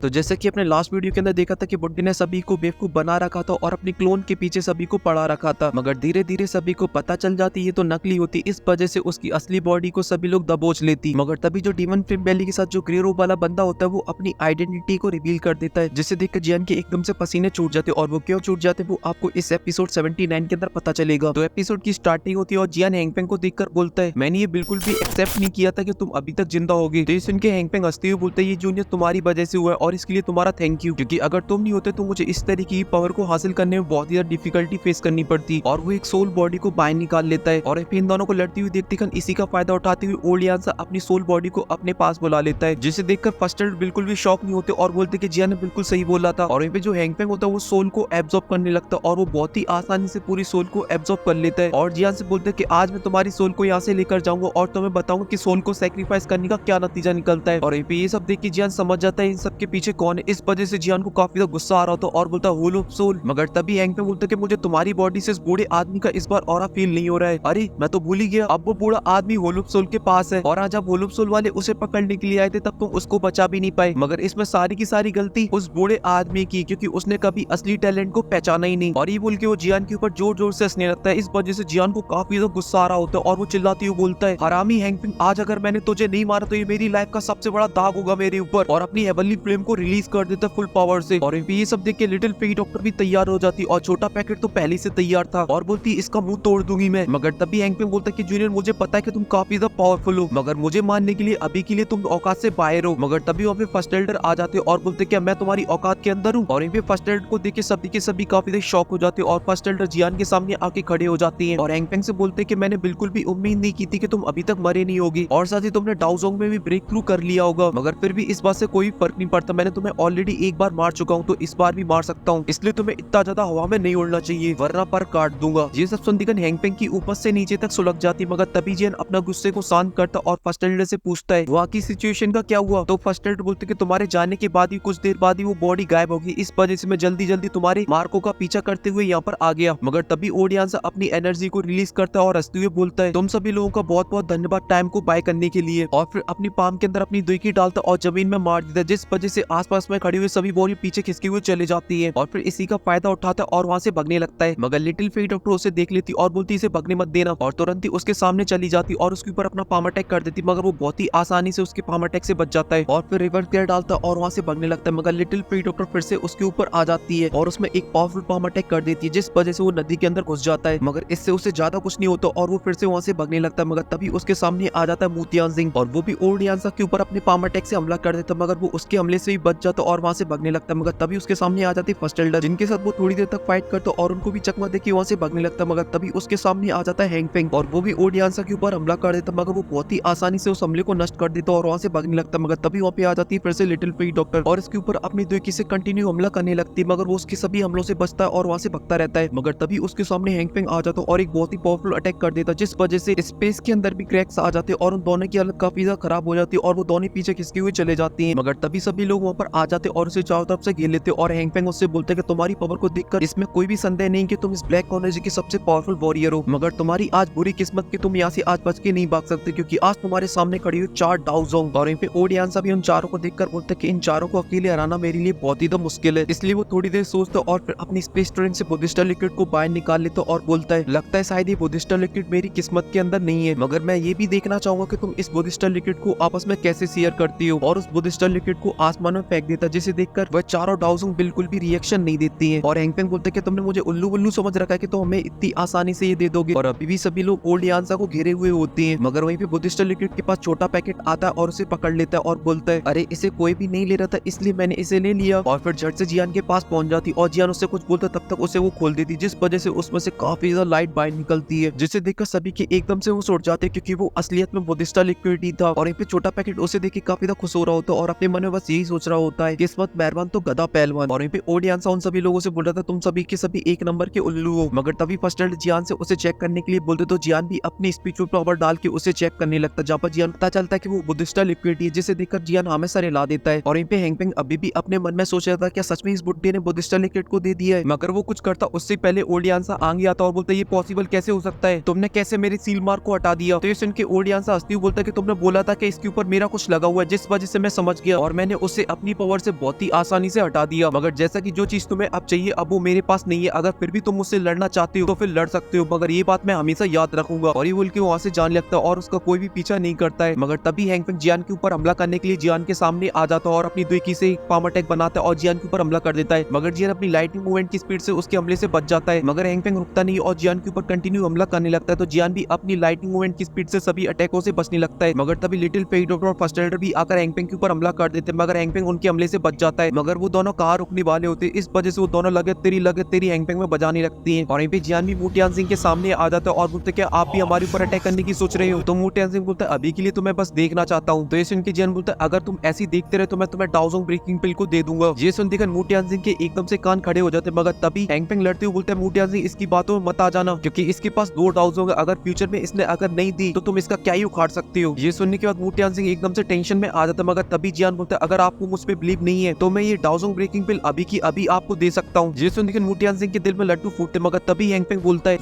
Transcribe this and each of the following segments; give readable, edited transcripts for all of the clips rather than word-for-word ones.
तो जैसे कि अपने लास्ट वीडियो के अंदर देखा था कि बुड्ढे ने सभी को बेवकूफ बना रखा था और अपनी क्लोन के पीछे सभी को पड़ा रखा था, मगर धीरे धीरे सभी को पता चल जाती ये तो नकली होती। इस वजह से उसकी असली बॉडी को सभी लोग दबोच लेती। मगर तभी जो डीमन फिल्म बेली के साथ जो ग्रे रोब वाला बंदा होता है वो अपनी आइडेंटिटी को रिवील कर देता है, जिसे देखकर जियान के एकदम से पसीने छूट जाते और वो क्यों छूट जाते वो आपको इस एपिसोड 79 के अंदर पता चलेगा। तो एपिसोड की स्टार्टिंग होती है और जियान हैंगपेंग को देखकर बोलता है, मैंने ये बिल्कुल भी एक्सेप्ट नहीं किया था कि तुम अभी तक जिंदा होगी। तो ये सुन के हैंगपेंग हंसते हुए बोलते है, ये जूनियर तुम्हारी वजह से हुआ है और इसके लिए तुम्हारा थैंक यू, क्योंकि अगर तुम नहीं होते तो मुझे इस तरीके की पावर को हासिल करने में बहुत ही ज्यादा डिफिकल्टी फेस करनी पड़ती। और वो एक सोल बॉडी को बाहर निकाल लेता है और फिर इन दोनों को लड़ती हुई देखते इसी का फायदा उठाते हुए ओल्ड यान्सा अपनी सोल बॉडी को अपने पास बुला लेता है, जिसे देखकर फर्स्ट एड बिल्कुल भी शॉक नहीं होते और बोलते कि जियान ने बिल्कुल सही बोला था। और वहीं पे जो हैंगपेंग होता है वो सोल को एब्जॉर्ब करने लगता है और वो बहुत ही आसानी से पूरी सोल को एब्जॉर्ब कर लेता है और जियान से बोलते हैं कि आज मैं तुम्हारी सोल को यहाँ से लेकर जाऊंगा और तुम्हें बताऊंगा कि सोल को सैक्रिफाइस करने का क्या नतीजा निकलता है। और वहीं पे ये सब देख के जियान समझ जाता है इन सब के पीछे कौन है। इस वजह से जियान को काफी ज्यादा गुस्सा आ रहा होता और बोलता होलो सोल। मगर तभी हैंगपेंग बोलता कि मुझे तुम्हारी बॉडी से इस बूढ़े आदमी का इस बार ऑरा फील नहीं हो रहा है। अरे मैं तो भूल ही गया, अब वो बूढ़ा आदमी होलुप सोल के पास है और आज जब होलुप सोल वाले उसे पकड़ने के लिए आए थे तब तुम उसको बचा भी नहीं पाए। मगर इसमें सारी की सारी गलती उस बूढ़े आदमी की, क्योंकि उसने कभी असली टैलेंट को पहचाना ही नहीं। और ये बोल के वो जियान के ऊपर जोर जोर से हंसने लगता है। इस वजह से जियान को काफी ज्यादा गुस्सा आ रहा होता है और वो चिल्लाती हुई बोलता है, हरामी हैंगपिंग, आज अगर मैंने तुझे नहीं मारा तो ये मेरी लाइफ का सबसे बड़ा दाग होगा मेरे ऊपर। और अपनी हेवनली फ्लेम को रिलीज कर देता फुल पावर से। और ये सब देख के लिटिल फेई डॉक्टर भी तैयार हो जाती और छोटा पैकेट तो पहले से तैयार था और बोलती इसका मुंह तोड़ दूंगी मैं। मगर तभी हैंगपिंग बोलता कि जूनियर मुझे पता है कि तुम काफी ज्यादा पावरफुल हो, मगर मुझे मारने के लिए अभी के लिए तुम औकात से बाहर हो। मगर तभी वहाँ पे फर्स्ट एल्डर आ जाते और बोलते क्या मैं तुम्हारी औकात के अंदर हूँ। और यहाँ पे फर्स्ट एल्डर को देख के सभी काफी ज्यादा शॉक हो जाते और फर्स्ट एल्डर जियान के सामने आके खड़े हो जाती है और हैंगपेंग से बोलते कि मैंने बिल्कुल भी उम्मीद नहीं की थी कि तुम अभी तक मरे नहीं होगी और साथ ही तुमने डाउजोंग में भी ब्रेक थ्रू कर लिया होगा, मगर फिर भी इस बात से कोई फर्क नहीं पड़ता। मैंने तुम्हें ऑलरेडी एक बार मार चुका हूँ तो इस बार भी मार सकता हूँ, इसलिए तुम्हें इतना ज्यादा हवा में नहीं उड़ना चाहिए वरना पर काट दूंगा। ये सब सुनकर हैंगपेंग की ऊपर से नीचे तक सुलग जाती, मगर तभी जियान अपना गुस्से को शांत करता और फर्स्ट एल्डर से पूछता है वहाँ की सिचुएशन का क्या हुआ। तो फर्स्ट एल्डर बोलते कि तुम्हारे जाने के बाद ही कुछ देर बाद ही वो बॉडी गायब होगी, इस वजह से मैं जल्दी जल्दी तुम्हारे मार्को का पीछा करते हुए यहाँ पर आ गया। मगर तभी ओल्ड यान्सा अपनी एनर्जी को रिलीज करता है और हंसते हुए बोलता है तुम सभी लोगों का बहुत बहुत धन्यवाद टाइम को बाय करने के लिए। और फिर अपनी पाम के अंदर अपनी दुई डालता और जमीन में मार देता, जिस वजह से आसपास में खड़ी हुई सभी बॉडी पीछे खिसके हुए चले जाती है और फिर इसी का फायदा उठाता है और वहाँ से भगने लगता है। मगर लिटिल फेई डॉक्टर उसे देख लेती और बोलती इसे भगने मत देना और तुरंत ही उसके सामने चली जाती और उसके ऊपर अपना पाम अटैक कर देती, मगर वो बहुत ही आसानी से उसके पाम अटैक से बच जाता है और फिर रिवर्स गियर डालता और वहाँ से भगने लगता है। मगर लिटिल फेई डॉक्टर फिर से उसके ऊपर आ जाती है और उसमें एक पावरफुल पाम अटैक कर देती है, जिस वजह से वो नदी के अंदर घुस जाता है। मगर इससे उसे ज्यादा कुछ नहीं होता और वो फिर से वहाँ से भगने लगता है। मगर तभी उसके सामने आ जाता है मूतियांजिंग और वो भी ओल्ड यान्सा के ऊपर अपने पाम अटैक से हमला कर देता, मगर वो उसके हमले से ही बच जाता और वहाँ से भगने लगता। मगर तभी उसके सामने आ जाती फर्स्ट एल्डर, जिनके साथ वो थोड़ी देर तक फाइट करता और उनको भी चकमा देके वहाँ से भगने लगता। मगर तभी उसके सामने आ जाता है हैंगपेंग और वो भी ओल्ड यान्सा के ऊपर हमला कर देता, मगर वो बहुत ही आसानी से उस हमले को नष्ट कर देता और वहाँ से भगने लगता। मगर तभी वहाँ पे आ जाती है फिर से लिटिल फेई डॉक्टर और इसके ऊपर अपनी दुई से कंटिन्यू हमला करने लगती, मगर वो उसके सभी हमलों से बचता है और वहाँ से भगता रहता है। मगर तभी उसके सामने हैंगपेंग आ जाता और एक बहुत ही पावरफुल अटैक कर देता, जिस वजह से स्पेस के अंदर भी क्रैक्स आ जाते और उन दोनों की हालत काफी ज्यादा खराब हो जाती है और वो दोनों पीछे खिसके हुए चले जाती हैं। मगर तभी सभी लोग वहाँ पर आ जाते और उसे चारों तरफ से घेर लेते और हैंगपेंग उससे बोलते कि तुम्हारी पावर को देखकर इसमें कोई भी संदेह नहीं कि तुम इस ब्लैक कॉर्नर की सबसे पावरफुल वॉरियर हो, मगर तुम्हारी आज बुरी किस्मत कि तुम यहाँ से आज बच के नहीं भाग सकते, क्योंकि आज तुम्हारे सामने खड़ी हुई 4 डाउजोंग। और यहाँ पे ओल्ड यान्सा भी उन चारों को देखकर बोलते कि इन चारों को अकेले हराना मेरे लिए बहुत ही मुश्किल है। इसलिए वो थोड़ी देर सोचता और फिर अपनी स्पेस ट्रेन से बुद्धिस्टा लिक्विड को बाहर निकाल लेता और बोलता है लगता है शायद ये बुद्धिस्टा लिक्विड मेरी किस्मत के अंदर नहीं है, मगर मैं ये भी देखना चाहूंगा कि तुम इस बुद्धिस्टा लिक्विड को आपस में कैसे शेयर करती हो। और उस बुद्धिस्टा लिक्विड को आसमान में फेंक देता, जिसे देखकर वह चारों डाउजोंग बिल्कुल भी रिएक्शन नहीं देती है। और हैंगपेंग बोलते कि तुमने मुझे उल्लू बुल्लू समझ रखा है कि तो हमें इतनी आसानी से ये दे दोगे। और अभी भी सभी लोग ओल्ड यान्सा को घेरे हुए होते हैं, मगर वहीं पे बुद्धिस्टा लिक्विड के पास छोटा पैकेट आता है और उसे पकड़ लेता है और बोलता है अरे इसे कोई भी नहीं ले रहा था इसलिए मैंने इसे ले लिया। और फिर झट से जियान के पास पहुंच जाती और जियान उससे कुछ बोलता तब तक उसे वो खोल देती, जिस वजह से उसमें से काफी ज्यादा लाइट बाहर निकलती है, जिसे देखकर सभी के एकदम से वो उड़ जाते हैं, क्योंकि वो असलियत में बुद्धिस्टा लिक्विड ही था। और यहाँ पे छोटा पैकेट उसे देख के काफी ज्यादा खुश हो रहा होता है और अपने मन में बस यही सोच रहा होता है किस्मत मेहरबान तो गधा पहलवान। और यहाँ पे ओल्ड यान्सा उन सभी लोगों से बोल रहा था तुम सभी के सभी एक नंबर के उल्लू हो। मगर तभी फर्स्ट एल्डर जियान से उसे चेक करने के लिए बोलते तो जियान भी अपनी स्पिरिचुअल पावर डाल के उसे चेक करने लगता, जहाँ पर जियान पता चलता है कि वो बुद्धिस्टा लिक्विड है, जिसे देखकर जियान हमेशा हिला देता है। और यहाँ पे हैंगपेंग अभी भी अपने मन में सोच रहा था क्या सच में इस बुड्ढे ने बुद्धिस्टा लिक्विड को दे दिया है, मगर वो कुछ करता उससे पहले ओल्ड यान्सा आगे आता और बोलता ये पॉसिबल कैसे हो सकता है, तुमने कैसे मेरे सील मार्क को हटा दिया। तो ये सुन के ओल्ड यान्सा हंसते हुए बोलता कि तुमने बोला था कि इसके ऊपर मेरा कुछ लगा हुआ है, जिस वजह से मैं समझ गया और मैंने उसे अपनी पावर से बहुत ही आसानी से हटा दिया, मगर जैसा कि जो चीज तुम्हें अब चाहिए अब वो मेरे पास नहीं है, अगर फिर भी तुम मुझसे लड़ना चाहते हो तो फिर लड़ सकते हो, मगर ये बात मैं हमेशा याद रखूंगा। और ये बोल के वहाँ से जाने लगता है और उसका कोई भी पीछा नहीं करता है। मगर तभी हैंग पेंग जियान के ऊपर हमला करने के लिए जियान के सामने आ जाता है और अपनी दुई की से एक पाम अटैक बनाता है और जियान के ऊपर हमला कर देता है, मगर जियान अपनी लाइटनिंग मूवमेंट की स्पीड से उसके हमले से बच जाता है। मगर हैंग पेंग रुकता नहीं और जियान के ऊपर कंटिन्यू हमला करने लगता है, तो जियान भी अपनी लाइटनिंग मूवमेंट की स्पीड से सभी अटैकों से बचने लगता है। मगर तभी लिटिल फेई डॉक्टर और फर्स्ट एल्डर भी आकर हैंग पेंग के ऊपर हमला कर देते हैं, मगर हैंग पेंग उनके हमले से बच जाता है। मगर वो दोनों कहाँ रुकने वाले होते हैं, इस वजह से वो दोनों लगे तेरी हैंग पेंग में बजाने लगती है। और यहीं पे जियान भी मूटियान सिंह के सामने आ जाता है और बोलते क्या आप भी हमारे ऊपर अटैक करने की सोच रहे हो? तो मूटियान सिंह बोलता है अभी के लिए तो मैं बस देखना चाहता हूँ। तो ये सुन के जियान बोलता है अगर तुम ऐसी देखते रहे तो मैं तुम्हें डाउजोंग ब्रेकिंग पिल को दे दूंगा। ये सुन देखकर मूटियान सिंह के एकदम से कान खड़े हो जाते, मगर तभी हैंग पेंग लड़ते हुए बोलते हैं मूटियान सिंह इसकी बातों में मत आ जाना, क्योंकि इसके पास 2 डाउजोंग, अगर फ्यूचर में इसने अगर नहीं दी तो तुम इसका क्या ही उखाड़ सकते हो। ये सुनने के बाद मूटियान सिंह एकदम से टेंशन में आ जाता, मगर तभी जियान बोलता है अगर आपको मुझ पे बिलीव नहीं है तो मैं ये डाउजोंग ब्रेकिंग पिल अभी की अभी आपको दे सकता हूँ। ये सुनकर मूटियान सिंह के दिल में लड्डू फूटते, मगर तभी हैंग पेंग बोलता है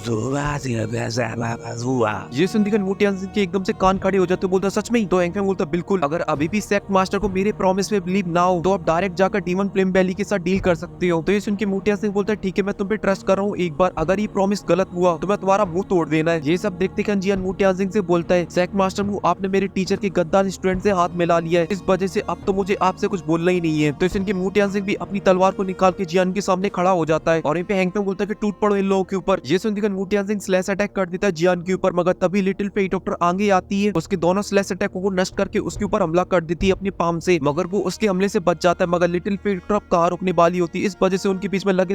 ये सुनकर मूटियान सिंह के एकदम से कान खड़े हो जाते, बोलता सच में? तो हैंग पेंग बोलता बिल्कुल, अगर अभी भी सेक्ट मास्टर को मेरे प्रॉमिस में बिलीव ना हो तो आप डायरेक्ट जाकर डीमन फ्लेम वैली के साथ डील कर सकते हो। तो ये सुन के मूटियान सिंह बोलता है ठीक है मैं तुम पे ट्रस्ट कर रहा हूँ, एक बार अगर ये प्रॉमिस गलत हुआ तो मैं तुम्हारा मुंह तोड़ देना है। ये सब देखते कि जियान मूटियान सिंह से बोलता है सेक्ट मास्टर मुंह आपने मेरे टीचर के गद्दार स्टूडेंट से हाथ मिला लिया है, इस वजह से अब तो मुझे आपसे कुछ बोलना ही नहीं है। तो इनके मूटियान सिंह भी अपनी तलवार को निकाल के जियान के सामने खड़ा हो जाता है और यहीं पे हैंग पेंग बोलता है कि टूट पड़ो इन लोगों के ऊपर। ये सुनकर मूटियान सिंह स्लैश अटैक कर देता है जियान के ऊपर, मगर तभी लिटिल फेई डॉक्टर आगे आती है, उसके दोनों स्लैश अटैकों को नष्ट करके उसके ऊपर हमला कर देती है अपनी पाम से, मगर वो उसके हमले से बच जाता है। मगर लिटिल फेई डॉक्टर अब कहाँ रुकने वाली होती है, इस वजह से उनके बीच में लगे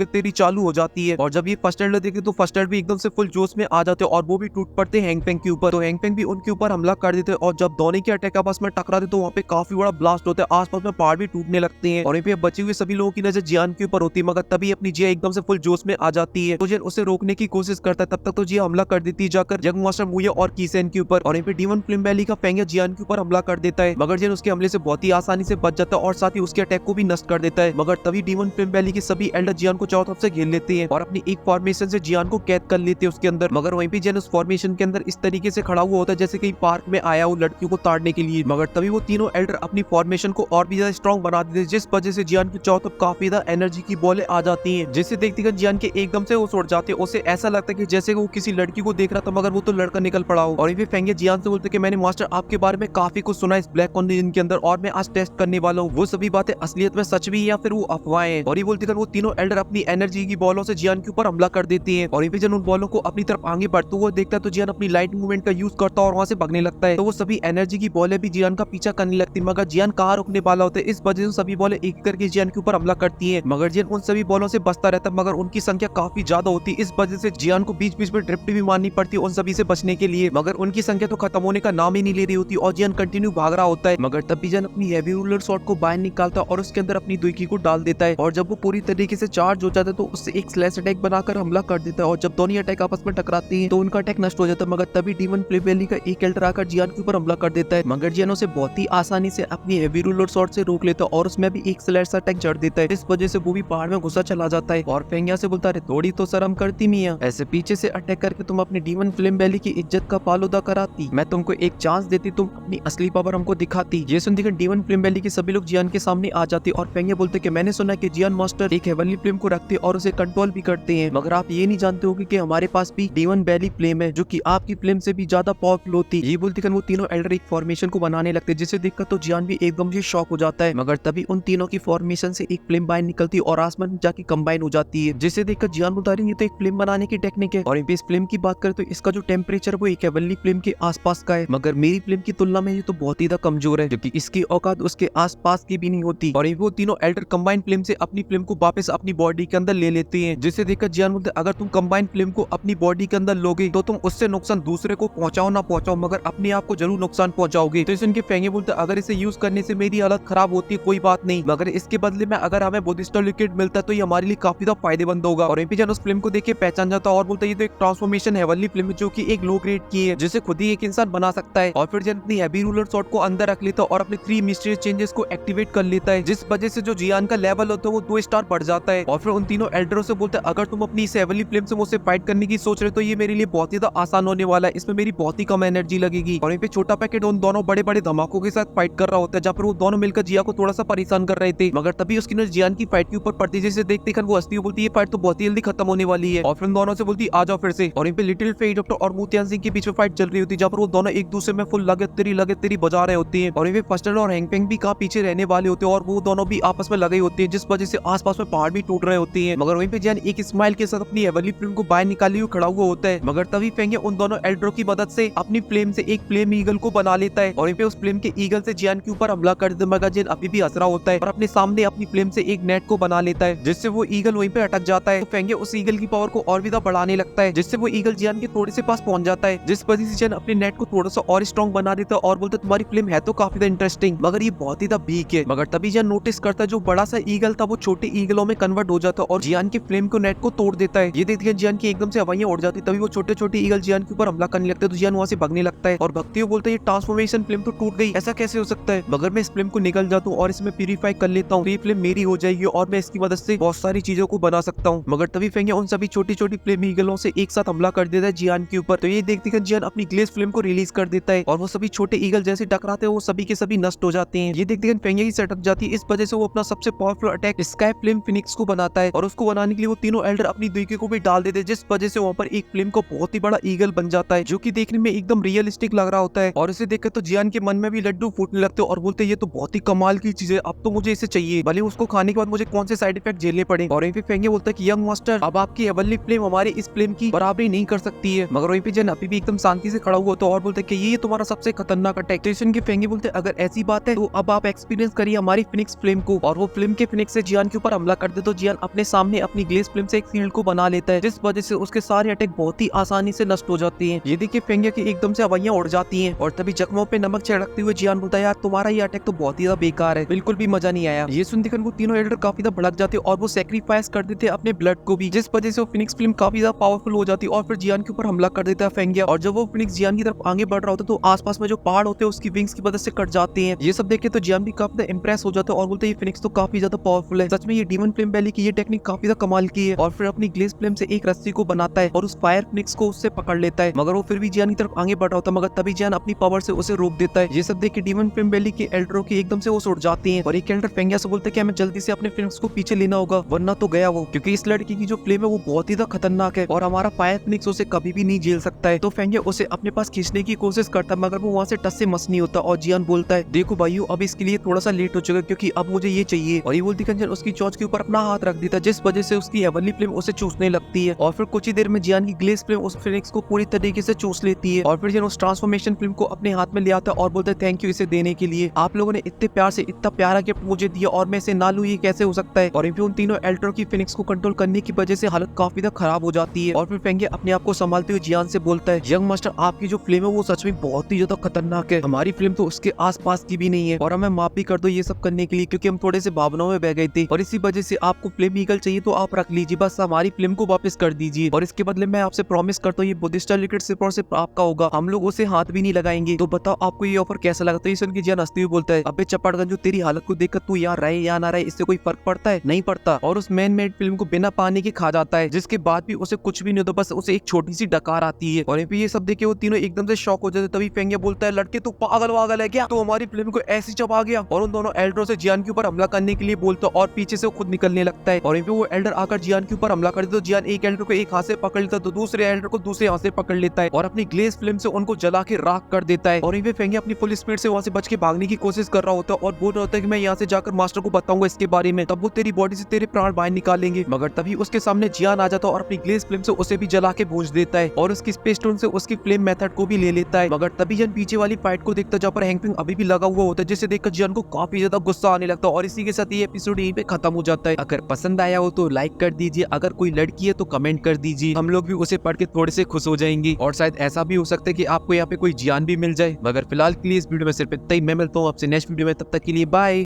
तेरी चालू हो जाती है। और जब ये फर्स्ट एल्डर देखे तो फर्स्ट एल्डर भी एकदम से फुल जोश में आ जाते हैं और वो भी टूट पड़ते हैं हैंग पेंग के ऊपर। तो हैंग पेंग भी उनके ऊपर हमला कर देते हैं और जब दोनों के अटैक आपस में टकराते तो वहाँ पे काफी बड़ा ब्लास्ट होता है, आसपास में पहाड़ भी टूटने लगते हैं और यहाँ पे बचे हुए सभी लोगों की नजर जियान के ऊपर होती है। मगर तभी अपनी जिया एकदम से फुल जोश में आ जाती है, तो जियान उसे रोकने की कोशिश करता है, तब तक तो जिया हमला कर देती है जाकर जंग मास्टर मुया और कीसेन के ऊपर। और यहाँ पे डीमन फ्लेम वैली का फेंग जियान के ऊपर हमला कर देता है, मगर जियान उसके हमले से बहुत ही आसानी से बच जाता है और साथ ही उसके अटैक को भी नष्ट कर देता है। मगर तभी डीमन फ्लेम वैली के सभी एल्डर जियान को चारों तरफ से घेर लेते हैं और अपनी एक फॉर्मेशन से जियान को कैद कर लेते हैं उसके अंदर। मगर वहीं पे जियान उस फॉर्मेशन के अंदर इस तरीके से खड़ा हुआ होता है जैसे कहीं पार्क में आया हो लड़कियों को ताड़ने के लिए। मगर तभी वो तीनों एल्डर अपनी फॉर्मेशन को और भी ज्यादा स्ट्रॉन्ग बना देते हैं, जिस वजह से जियान की चारों तरफ काफी ज्यादा एनर्जी की बॉलें आ जाती हैं, जिससे देखते जियान के एकदम से वो उड़ जाते हैं। उसे ऐसा लगता है कि जैसे वो किसी लड़की को देख रहा था, मगर वो तो लड़का निकल पड़ा हो। और ये फेंगे जियान से बोलते कि मैंने मास्टर आपके बारे में काफी कुछ सुना इस ब्लैक कॉन्टिनेंट के अंदर और मैं आज टेस्ट करने वाला हूँ वो सभी बातें असलियत में सच भी है या फिर वो अफवाहें हैं। और ये बोलते वो तीनों एल्डर अपनी एनर्जी की बॉलों से जियान के ऊपर हमला कर देती है और जब उन बॉलों को अपनी तरफ आगे बढ़ते हुए देखता है तो जियान अपनी लाइट मूवमेंट का यूज करता है और वहां से भागने लगता है। तो वो सभी एनर्जी की बॉलें भी जियान का पीछा करने लगती है, मगर जियान कहाँ रुकने वाला होता है, इस वजह से सभी बॉलें एक करके जियान के ऊपर हमला करती है। मगर जियान उन सभी बॉलों से बचता रहता है, मगर उनकी संख्या काफी ज्यादा होती है, इस वजह से जियान को बीच बीच में ड्रिफ्ट भी मारनी पड़ती है उन सभी से बचने के लिए। मगर उनकी संख्या तो खत्म होने का नाम ही नहीं ले रही होती और जियान कंटिन्यू भाग रहा होता है। मगर तब भी जियान अपनी हैवी रूलर शॉट को बाहर निकालता है और उसके अंदर अपनी दुई को डाल देता है और जब वो पूरी तरीके से चार्ज हो जाता है तो उससे एक स्लैश अटैक बनाकर हमला कर देता है और जब दोनों अटैक आपस में टकराते हैं तो उनका अटैक नष्ट हो जाता है। मगर तभी डीमन फ्लेम वैली का एक एल्डर आकर जियान के ऊपर हमला कर देता है, मगर जियान उसे बहुत ही आसानी से अपनी हैवी रूलर शॉट से रोक लेता है और उसमें भी एक स्लैश अटैक जड़ देता है, इस वजह से वो भी पहाड़ में घुसा चला जाता है। और फेंगिया से बोलता है थोड़ी तो शर्म करती मियां, ऐसे पीछे से अटैक करके तुम अपनी डीमन फ्लेम वैली की इज्जत का फालूदा कराती, मैं तुमको एक चांस देती, तुम अपनी असली पावर हमको दिखाती। ये सुन देखकर डीमन फ्लेम वैली के सभी लोग जियान के सामने आ जाते और फेंगिया बोलते कि मैंने सुना कि जियान मास्टर एक हेवनली फ्लेम को रखते और उसे कंट्रोल भी करते हैं, मगर आप ये नहीं जानते होगे कि हमारे पास भी डीमन वैली फ्लेम है जो कि आपकी फ्लेम से भी ज्यादा पावरफुल होती है। ये बोलते वो तीनों एल्डर एक फॉर्मेशन को बनाने लगते जिसे देखकर तो जियान भी एकदम से शॉक हो जाता है। मगर तभी उन तीनों की फॉर्मेशन से एक फ्लेम बाहर निकलती और आसमान में जाके कंबाइन हो जाती है, जिसे देखकर जियान बता रही है ये तो एक फ्लेम बनाने की टेक्निक है। और इस फ्लेम की बात करें तो इसका जो टेम्परेचर वो एक हेवनली फ्लेम के आसपास का है, मगर मेरी फ्लेम की तुलना में ये तो बहुत ही ज्यादा कमजोर है क्योंकि इसकी औकात उसके आसपास की भी नहीं होती। और वो तीनों एल्डर कंबाइन फ्लेम से अपनी फ्लेम को वापस अपनी बॉडी के अंदर ले लेते हैं, जिसे देखकर जियान बोलते अगर तुम कंबाइन फ्लेम को अपनी बॉडी के अंदर लोगे तो तुम उससे नुकसान दूसरे को पहुंचाओ ना पहुंचाओ मगर अपने आप को जरूर नुकसान पहुंचाओगे। तो इनके फेंगे बोलते अगर इसे यूज करने से मेरी हालत खराब होती है कोई बात नहीं, मगर इसके बदले में अगर हमें बुद्धिस्टल लिक्विड मिलता है तो ये हमारे लिए काफी ज्यादा फायदेमंद होगा। और एमपी जान उस फिल्म को देख के पहचान जाता और बोलता है ये तो एक ट्रांसफॉर्मेशन हेवनली फिल्म जो की एक लो ग्रेड की है जिसे खुद ही एक इंसान बना सकता है। और फिर जन अपनी हैवी रूलर शॉट को अंदर रख लेता और अपने 3 मिस्टीरियस चेंजेस को एक्टिवेट कर लेता है, जिस वजह से जो जियान का लेवल होता है वो 2 स्टार बढ़ जाता है। और फिर उन तीनों एल्डरों से बोलते अगर तुम अपनी इस हेवनली फिल्म से मुझसे फाइट करने की सोच रहे तो ये मेरे लिए बहुत ही ज्यादा आसान होने वाला है, इसमें मेरी बहुत ही कम एनर्जी लगेगी। और यहाँ पे छोटा पैकेट उन दोनों बड़े बड़े धमाकों के साथ फाइट कर रहा होता है जहाँ पर वो दोनों मिलकर जिया को थोड़ा सा परेशान कर रहे थे। मगर तभी उसकी नजर जियान की फाइट के ऊपर पड़ती, जिसे देखते वो हंसती हुई बोलती है, ये फाइट तो बहुत ही जल्दी खत्म होने वाली है। और फिर दोनों से बोलती आ जाओ फिर से। और इन पे लिटिल फेई डॉक्टर और मुतियान सिंह के बीच में फाइट चल रही होती है, जहाँ पर वो दोनों एक दूसरे में फुल लगे तेरी बजा रहे होते हैं। और इन पे फस्टन और हैंगपेंग भी कहाँ पीछे रहने वाले होते हैं, और वो दोनों भी आपस में लगे होते हैं, जिस वजह से आसपास में पहाड़ भी टूट रहे होते हैं। मगर वहीं पे जियान एक स्माइल के साथ अपनी एवरली फ्लेम को बाहर निकाली हुई खड़ा हुआ होता है। मगर तभी फेंगे उन दोनों एल्ड्रो की मदद से अपनी फ्लेम से एक फ्लेम ईगल को बना लेता है, और वहीं पे उस फ्लेम के ईगल से जियान के ऊपर हमला कर देता है। मगर जियान अभी भी हंस रहा होता है और अपने सामने अपनी फ्लेम से एक नेट को बना लेता है, जिससे वो ईगल वहीं पे अटक जाता है। तो फेंगे उस ईगल की पावर को और भी ज्यादा बढ़ाने लगता है, जिससे वो ईगल जियान के थोड़े से पास पहुंच जाता है, जिस वजह से जियान अपने नेट को थोड़ा सा और स्ट्रॉन्ग बना देता है और बोलता है तुम्हारी फ्लेम है तो काफी इंटरेस्टिंग, मगर ये बहुत ही वीक है। मगर तभी जियान नोटिस करता है जो बड़ा सा ईगल था वो छोटे ईगलों में कन्वर्ट हो जाता है और जियान की फ्लेम को नेट को तोड़ देता है। ये देखते जियान की एकदम से हवाइयां उड़ जाती, तभी वो छोटे छोटे ईगल जियान के ऊपर हमला करने लगते हैं। तो जियान वहां से भागने लगता है और भगते हुए बोलता है ये ट्रांसफॉर्मेशन फ्लेम तो टूट गई, ऐसा कैसे हो सकता है? मगर मैं इस फ्लेम को निकल जाता हूँ और इसमें प्यूरिफाई कर लेता हूँ, तो ये फ्लेम मेरी हो जाएगी और मैं इसकी मदद से बहुत सारी चीजों को बना सकता हूँ। मगर तभी फेंगे उन सभी छोटी छोटी फ्लेम ईगलों से एक साथ हमला कर देता है जियान के ऊपर। तो ये देखते जियान अपनी ग्लेस फ्लेम को रिलीज कर देता है और वो सभी छोटे ईगल जैसे टकराते हैं वो सभी के सभी नष्ट हो जाते हैं। ये देखते फेंगे की सेटअप जाती है, इस वजह से वो अपना सबसे powerful attack sky flame Phoenix को बनाता है और उसको बनाने के लिए वो तीनों एल्डर अपनी दुई को भी डाल देते हैं, जिस वजह से वहाँ पर एक फ्लेम को बहुत ही बड़ा ईगल बन जाता है, जो कि देखने में एकदम रियलिस्टिक लग रहा होता है। और इसे देखकर तो जियान के मन में भी लड्डू फूटने लगते हैं और बोलते ये तो बहुत ही कमाल की चीज है, अब तो मुझे इसे चाहिए, भले उसको खाने के बाद मुझे कौन से साइड इफेक्ट झेलने पड़े। और वहीं पे फेंगे बोलता है कि यंग मास्टर अब आपकी एवरली फ्लेम हमारी इस फ्लेम की बराबरी नहीं कर सकती है। मगर वहीं पे जियान अभी भी एकदम शांति से खड़ा हुआ होता है और बोलते हैं कि ये तुम्हारा सबसे खतरनाक अटैक। स्टेशन के फेंगे बोलते हैं अगर ऐसी बात है तो अब आप एक्सपीरियंस करिए हमारी फिनिक्स फ्लेम को। और वो फ्लेम के फिनिक्स से जियान के ऊपर हमला कर दे तो जियान अपने सामने अपनी ग्लेस फ्लेम से एक शील्ड को बना लेता है, जिस वजह से उसके सारे अटैक बहुत ही आसानी से नष्ट हो जाती हैं। ये देखिए फेंगे की एकदम से हवाइयां उड़ जाती हैं और तभी जख्मों पे नमक छिड़कते हुए जियान बोलता है यार तुम्हारा ये अटैक तो बहुत ही ज्यादा बेकार है, बिल्कुल भी मजा नहीं आया। ये सुनते वो तीनों एल्डर काफी ज्यादा भड़क जाते और वो सेक्रीफाइस कर देते अपने ब्लड को भी, जिस वजह से वो फिनिक्स फ्लेम काफी ज्यादा पावरफुल हो जाती है और फिर जियान के ऊपर हमला कर देता है फेंगिया। और जब वो फिनिक्स जियान की तरफ आगे बढ़ रहा होता है तो आसपास में जो पहाड़ होते हैं उसकी विंग्स की मदद से कट जाते हैं। ये सब देख के तो जियान भी काफी ज्यादा इंप्रेस हो जाता है और बोलते हैं ये फिनिक्स तो काफी ज्यादा पावरफुल है, सच में ये डीमन फ्लेम वैली की ये टेक्निक काफी ज्यादा कमाल की है। और फिर अपनी ग्लेस फ्लेम से एक रस्सी को बनाता है और उस फायर फिनिक्स को उससे पकड़ लेता है, मगर वो फिर भी जियान की तरफ आगे बढ़ रहा होता है, मगर तभी जियान अपनी पावर से उसे रोक देता है। ये सब देख के डीमन फ्लेम वैली के एल्डरों की एकदम से वो उड़ जाते हैं और एक एल्डर फेंगिया से बोलते हैं कि हमें जल्दी से अपने फिनिक्स को पीछे लेना होगा वरना तो गया वो, क्योंकि इस लड़की की जो फ्लेम है वो बहुत ही ज्यादा खतरनाक है और हमारा फायर फिनिक्स उसे कभी भी नहीं झेल सकता है। तो फेंगिया उसे अपने पास खींचने की कोशिश करता है, मगर वो वहाँ से टस से मस नहीं होता और जियान बोलता है देखो भाइयों अब इसके लिए थोड़ा सा लेट हो चुका है क्योंकि अब मुझे ये चाहिए। और ये बोलती कंचन उसकी चोंच के ऊपर अपना हाथ रख देता है, जिस वजह से उसकी हेवनली फ्लेम उसे चूसने लगती है और फिर कुछ ही देर में जियान की ग्लेस फ्लेम उस फिनिक्स को पूरी तरीके से चूस लेती है। और फिर जियान उस ट्रांसफॉर्मेशन फिल्म को अपने हाथ में ले आता है और बोलता है थैंक यू इसे देने के लिए, आप लोगों ने इतने प्यार से इतना प्यारा गिफ्ट मुझे दिया और मैं इसे ना लूं, ये कैसे हो सकता है। और उन तीनों एल्डर की फिनिक्स को कंट्रोल करने की वजह से हालत काफी ज्यादा खराब हो जाती है। और फिर फेंगे अपने आप को संभालते हुए जियान से बोलता है यंग मास्टर आपकी जो फ्लेम है वो सच में बहुत ही ज्यादा खतरनाक है, हमारी फ्लेम तो उसके आसपास की भी नहीं है और हमें माफ भी कर दो ये सब करने के लिए, क्योंकि हम थोड़े से भावनाओं में बह गए थे और इसी वजह से आपको फ्लेम ईगल चाहिए तो आप रख लीजिए, बस हमारी फ्लेम को वापस कर दीजिए और इसके बदले मैं आपसे प्रॉमिस करता हूँ ये बुद्धिस्ट लिक्विड सिर्फ और सिर्फ आपका होगा, हम लोग उसे हाथ भी नहीं लगाएंगे। तो बताओ आपको ये ऑफर कैसा लगा? तो ये सुन के जियान हंसते हुए बोलता है अबे चपड़गंज तेरी हालत को देखकर तू यहाँ रहे या ना रहे इससे कोई फर्क पड़ता है? नहीं पड़ता। और उस मैन मेड फिल्म को बिना पानी के खा जाता है, जिसके बाद भी उसे कुछ भी नहीं होता, बस उसे एक छोटी सी डकार आती है। और ये सब देखे वो तीनों एकदम से शॉक हो जाते। तभी फेंगिया बोलता है लड़के तू पागल वागल है क्या, तो हमारी फिल्म को ऐसी चबा गया। और उन दोनों एल्डरों से जियान के ऊपर हमला करने के लिए बोलता और पीछे से खुद निकलने लगता है। और वो एल्डर आकर जियान के ऊपर हमला कर देता तो जियान एक एल्डर को एक हाथ से पकड़ लेता तो दूसरे एल्डर को दूसरे हाथ से पकड़ लेता है और अपनी ग्लेस फ्लेम से उनको जला के राख कर देता है। और ये फेंगिया अपनी फुल स्पीड से वहां से बच के भागने की कोशिश कर रहा होता है और बोल रहा होता है कि मैं यहाँ से जाकर मास्टर को बताऊंगा इसके बारे में, तब वो तेरी बॉडी से तेरे प्राण बाहर निकालेंगे। मगर तभी उसके सामने जियान आ जाता है और अपनी ग्लेस फ्लेम से उसे भी जला के भूंज देता है और उसकी स्पेस स्टोन से उसकी फ्लेम मेथड को भी ले लेता है। मगर तभी जियान पीछे वाली फाइट को देखता जहाँ पर हैंगपिंग अभी भी लगा हुआ होता है, जिसे देखकर जियान को काफी ज्यादा गुस्सा आने लगता है। और इसी के साथ ये एपिसोड यहीं पे खत्म हो जाता है। अगर पसंद आया हो तो लाइक कर दीजिए, अगर कोई लड़की है तो कमेंट कर दीजिए, हम लोग भी उसे पढ़ के थोड़े से खुश हो जाएंगे। और शायद ऐसा भी हो सकता है कि आपको यहाँ पे कोई जियान भी मिल जाए। मगर फिलहाल के लिए इस वीडियो में सिर्फ इतना ही। मैं मिलता हूँ आपसे नेक्स्ट वीडियो में, तब तक के लिए बाय।